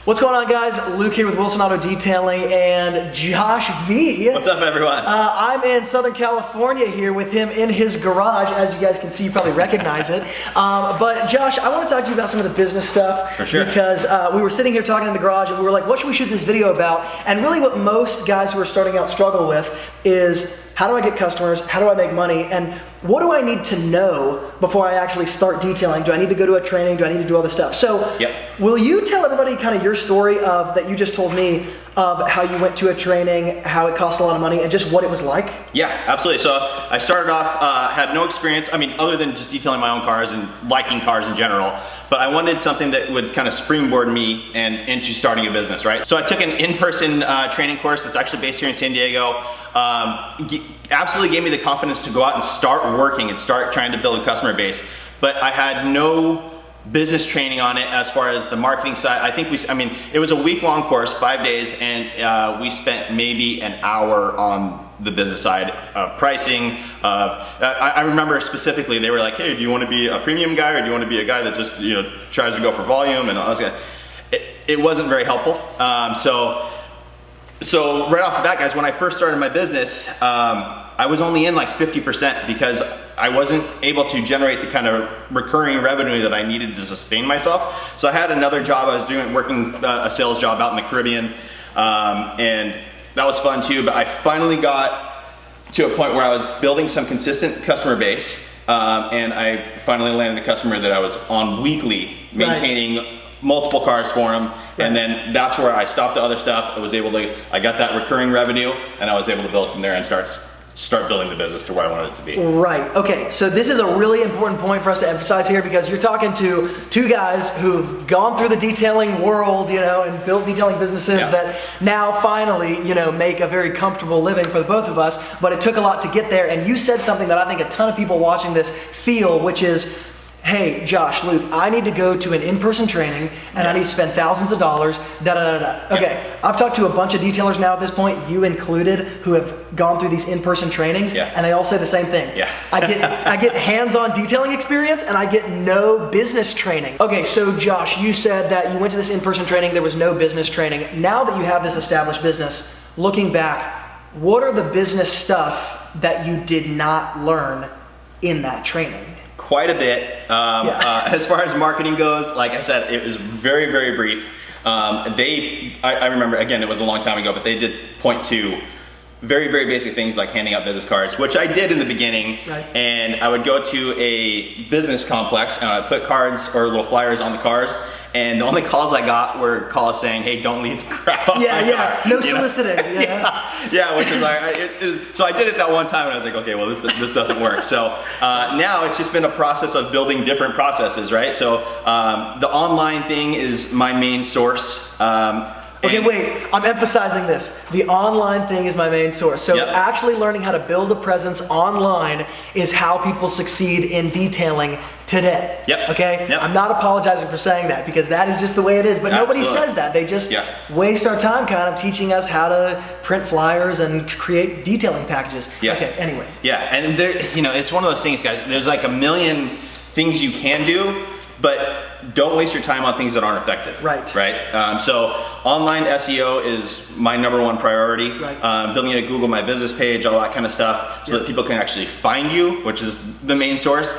What's going on, guys? Luke here with Wilson Auto Detailing and Josh V. What's up, everyone? I'm in Southern California here with him in his garage. As you guys can see, you probably recognize it. But Josh, I want to talk to you about some of the business stuff. For sure. Because we were sitting here talking in the garage and we were like, what should we shoot this video about? And really what most guys who are starting out struggle with is, how do I get customers? How do I make money? And what do I need to know before I actually start detailing? Do I need to go to a training? Do I need to do all this stuff? So will you tell everybody kind of your story of that you just told me of how you went to a training, how it cost a lot of money, and just what it was like? Yeah, absolutely. So I started off, had no experience, other than just detailing my own cars and liking cars in general, but I wanted something that would kind of springboard me and into starting a business, right? So I took an in-person training course that's actually based here in San Diego. Absolutely gave me the confidence to go out and start working and start trying to build a customer base. But I had no business training on it as far as the marketing side. I think it was a week-long course, 5 days, and we spent maybe an hour on the business side of pricing. I remember specifically, they were like, hey, do you want to be a premium guy or do you want to be a guy that just tries to go for volume and all that? It wasn't very helpful. So right off the bat, guys, when I first started my business, I was only in like 50% because I wasn't able to generate the kind of recurring revenue that I needed to sustain myself. So I had another job I was working a sales job out in the Caribbean, and that was fun too, but I finally got to a point where I was building some consistent customer base, and I finally landed a customer that I was on weekly maintaining multiple cars for them, and then that's where I stopped the other stuff. I got that recurring revenue, and I was able to build from there and start building the business to where I wanted it to be. Right, okay, so this is a really important point for us to emphasize here because you're talking to two guys who've gone through the detailing world, and built detailing businesses that now finally, make a very comfortable living for the both of us, but it took a lot to get there, and you said something that I think a ton of people watching this feel, which is, hey, Josh, Luke, I need to go to an in-person training and I need to spend thousands of dollars, Okay, I've talked to a bunch of detailers now at this point, you included, who have gone through these in-person trainings, and they all say the same thing. I get hands-on detailing experience and I get no business training. Okay, so Josh, you said that you went to this in-person training, there was no business training. Now that you have this established business, looking back, what are the business stuff that you did not learn in that training? Quite a bit. As far as marketing goes, like I said, it was very, very brief. I remember, again, it was a long time ago, but they did point to very, very basic things like handing out business cards, which I did in the beginning. And I would go to a business complex and I'd put cards or little flyers on the cars. And the only calls I got were calls saying, hey, don't leave crap on my car. No soliciting. Which is like, so I did it that one time and I was like, okay, well, this doesn't work. So now it's just been a process of building different processes, right? So the online thing is my main source. Okay, wait, I'm emphasizing this. The online thing is my main source. So actually learning how to build a presence online is how people succeed in detailing today. Okay? I'm not apologizing for saying that because that is just the way it is, but nobody says that. They just waste our time kind of teaching us how to print flyers and create detailing packages. Okay, anyway. And there, it's one of those things, guys. There's like a million things you can do, but don't waste your time on things that aren't effective. So online SEO is my #1 priority. Building a Google My Business page, all that kind of stuff, so that people can actually find you, which is the main source.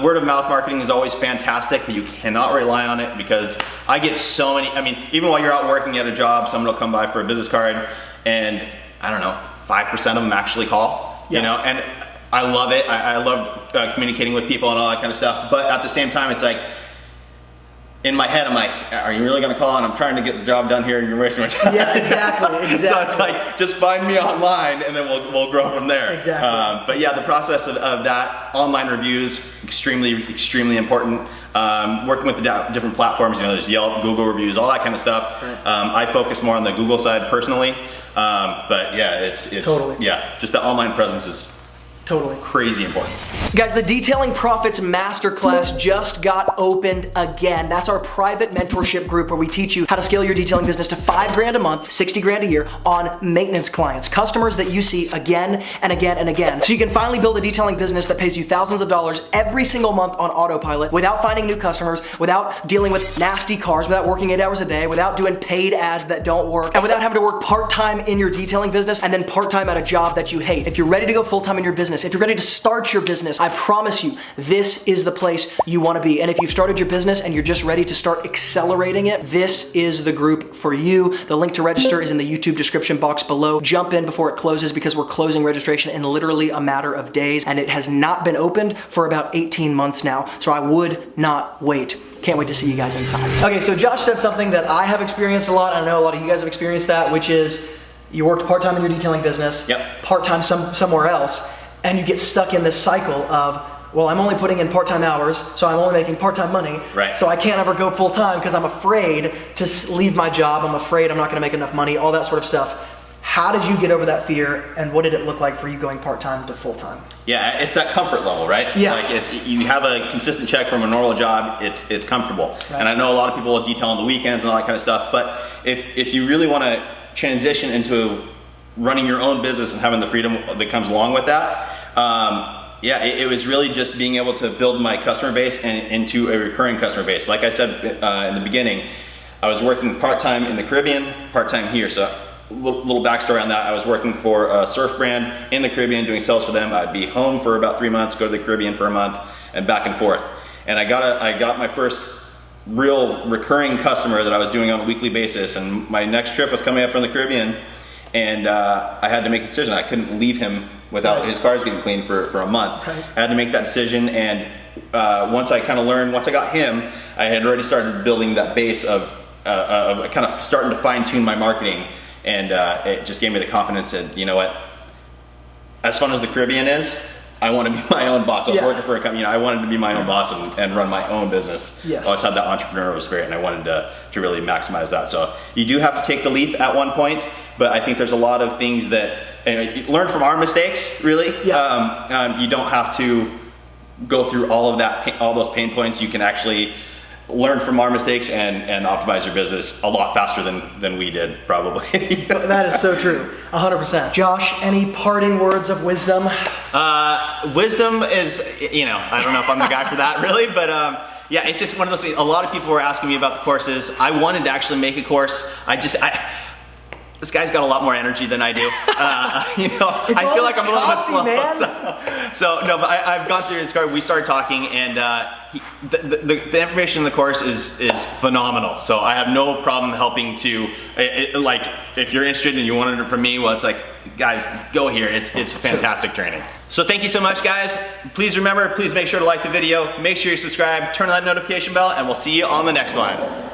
Word of mouth marketing is always fantastic, but you cannot rely on it because I get so many, even while you're out working at a job, someone will come by for a business card and I don't know, 5% of them actually call, and I love it. I love communicating with people and all that kind of stuff. But at the same time, it's like, in my head, I'm like, are you really gonna call? And I'm trying to get the job done here and you're wasting my time. Exactly. So it's like, just find me online and then we'll grow from there. But yeah, the process of that, online reviews, extremely important. Working with the different platforms, there's Yelp, Google reviews, all that kind of stuff. I focus more on the Google side personally. But yeah, it's just the online presence is Totally. Crazy important. Guys, the Detailing Profits Masterclass just got opened again. That's our private mentorship group where we teach you how to scale your detailing business to $5 grand a month, $60 grand a year on maintenance clients, customers that you see again and again and again. So you can finally build a detailing business that pays you thousands of dollars every single month on autopilot without finding new customers, without dealing with nasty cars, without working 8 hours a day, without doing paid ads that don't work, and without having to work part-time in your detailing business and then part-time at a job that you hate. If you're ready to go full-time in your business, if you're ready to start your business, I promise you, this is the place you want to be. And if you've started your business and you're just ready to start accelerating it, this is the group for you. The link to register is in the YouTube description box below. Jump in before it closes because we're closing registration in literally a matter of days, and it has not been opened for about 18 months now. So I would not wait. Can't wait to see you guys inside. Okay, so Josh said something that I have experienced a lot. I know a lot of you guys have experienced that, which is you worked part-time in your detailing business, part-time somewhere else, and you get stuck in this cycle of, well, I'm only putting in part-time hours, so I'm only making part-time money, so I can't ever go full-time because I'm afraid to leave my job, I'm afraid I'm not gonna make enough money, all that sort of stuff. How did you get over that fear, and what did it look like for you going part-time to full-time? Yeah, it's that comfort level, right? Yeah. Like you have a consistent check from a normal job, it's comfortable. Right. And I know a lot of people will detail on the weekends and all that kind of stuff, but if you really wanna transition into running your own business and having the freedom that comes along with that, yeah, it was really just being able to build my customer base and into a recurring customer base. Like I said in the beginning, I was working part-time in the Caribbean, part-time here. So little backstory on that. I was working for a surf brand in the Caribbean doing sales for them. I'd be home for about 3 months, go to the Caribbean for a month, and back and forth. And I got my first real recurring customer that I was doing on a weekly basis, and my next trip was coming up from the Caribbean, and I had to make a decision. I couldn't leave him without his cars getting cleaned for a month. I had to make that decision, and once I kind of learned, once I got him, I had already started building that base of kind of starting to fine tune my marketing, and it just gave me the confidence that, you know what, as fun as the Caribbean is, I want to be my own boss. I was working for a company, I wanted to be my own boss and run my own business. I always had that entrepreneurial spirit, and I wanted to really maximize that. So you do have to take the leap at one point, but I think there's a lot of things that, and you learn from our mistakes, really. You don't have to go through all of that, all those pain points. You can actually learn from our mistakes and optimize your business a lot faster than we did, probably. That is so true, 100%. Josh, any parting words of wisdom? Wisdom is, I don't know if I'm the guy for that, really, but yeah, it's just one of those things. A lot of people were asking me about the courses. I wanted to actually make a course. This guy's got a lot more energy than I do. I feel like I'm a little bit slow. So no, but I've gone through his card. We started talking, and the information in the course is phenomenal. So I have no problem helping to, like, if you're interested and you wanted it from me, well, it's like, guys, go here. It's fantastic training. So thank you so much, guys. Please remember, please make sure to like the video, make sure you subscribe, turn on that notification bell, and we'll see you on the next one.